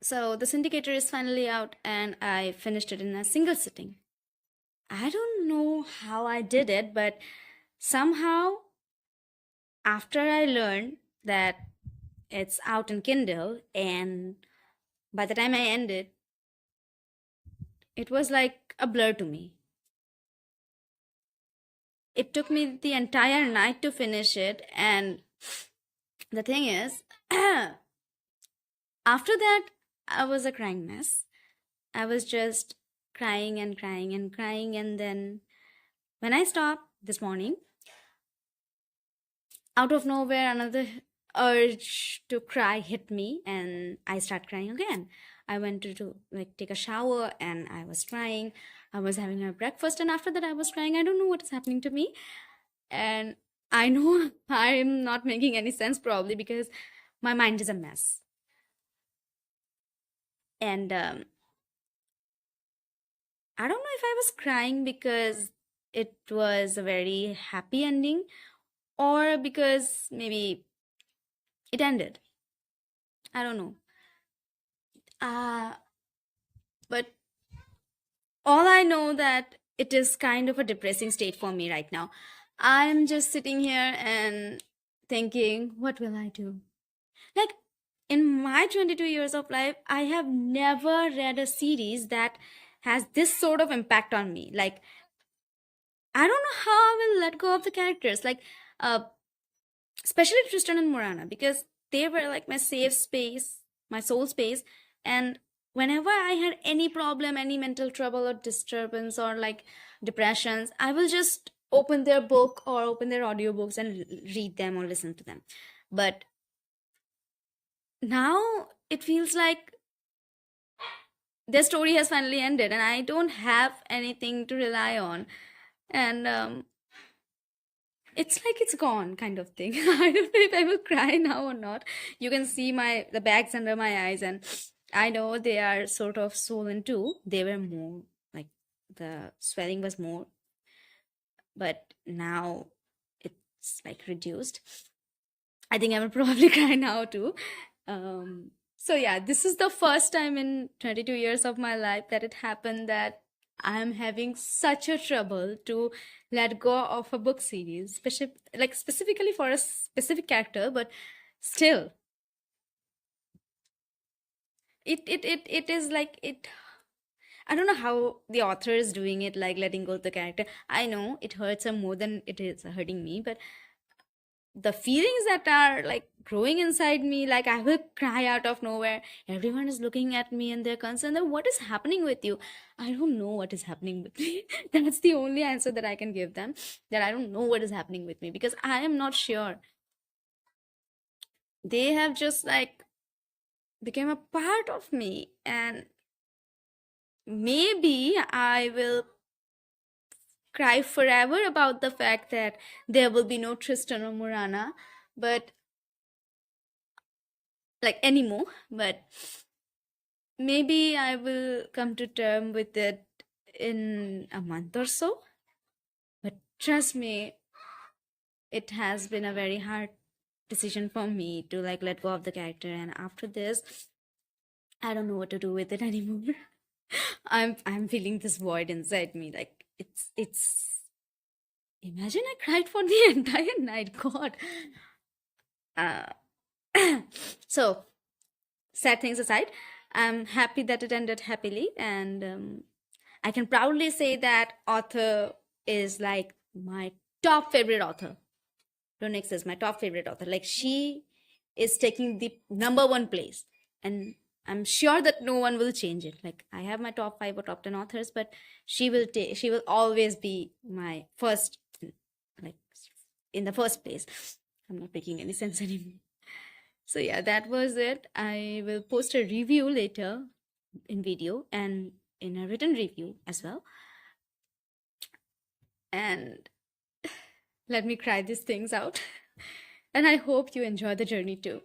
So the Syndicator is finally out, and I finished it in a single sitting. I don't know how I did it, but somehow after I learned that it's out in Kindle, and by the time I ended, it was like a blur to me. It took me the entire night to finish it, and the thing is, after that, I was a crying mess. I was just crying and crying and crying, and then when I stopped this morning, out of nowhere, another urge to cry hit me, and I start crying again. I went to like take a shower, and I was crying. I was having my breakfast, and after that, I was crying. I don't know what is happening to me, and I know I'm not making any sense probably because my mind is a mess. And I don't know if I was crying because it was a very happy ending or because maybe it ended. I don't know. Uh, but all I know that it is kind of a depressing state for me right now. I'm just sitting here and thinking, what will I do? Like in my 22 years of life, I have never read a series that has this sort of impact on me. Like I don't know how I will let go of the characters. Like uh especially Tristan and Morana, because they were like my safe space, my soul space. And whenever I had any problem, any mental trouble or disturbance or like depressions, I will just open their book or open their audiobooks and read them or listen to them. But now it feels like their story has finally ended and I don't have anything to rely on. And it's like it's gone kind of thing. I don't know if I will cry now or not. You can see the bags under my eyes, and I know they are sort of swollen too. They were more like the swelling was more, but now it's like reduced. I think I will probably cry now too. So yeah, this is the first time in 22 years of my life that it happened that I am having such a trouble to let go of a book series, like specifically for a specific character, but still, it is like it. I don't know how the author is doing it, like letting go of the character. I know it hurts her more than it is hurting me, but the feelings that are like growing inside me, like I will cry out of nowhere. Everyone is looking at me and they're concerned that what is happening with you. I don't know what is happening with me. That's the only answer that I can give them, that I don't know what is happening with me because I am not sure. They have just like became a part of me, and maybe I will cry forever about the fact that there will be no Tristan or Morana, but like anymore. But maybe I will come to term with it in a month or so. But trust me, it has been a very hard decision for me to like let go of the character. And after this, I don't know what to do with it anymore. I'm feeling this void inside me. Like it's imagine I cried for the entire night. God. Uh, so sad things aside, I'm happy that it ended happily, and I can proudly say that author is like my top favorite author. RuNYX is my top favorite author. Like she is taking the number one place, and I'm sure that no one will change it. Like I have my top 5 or top 10 authors, but she will always be my first, like in the first place. I'm not making any sense anymore. So yeah, that was it. I will post a review later in video and in a written review as well. And let me cry these things out. And I hope you enjoy the journey too.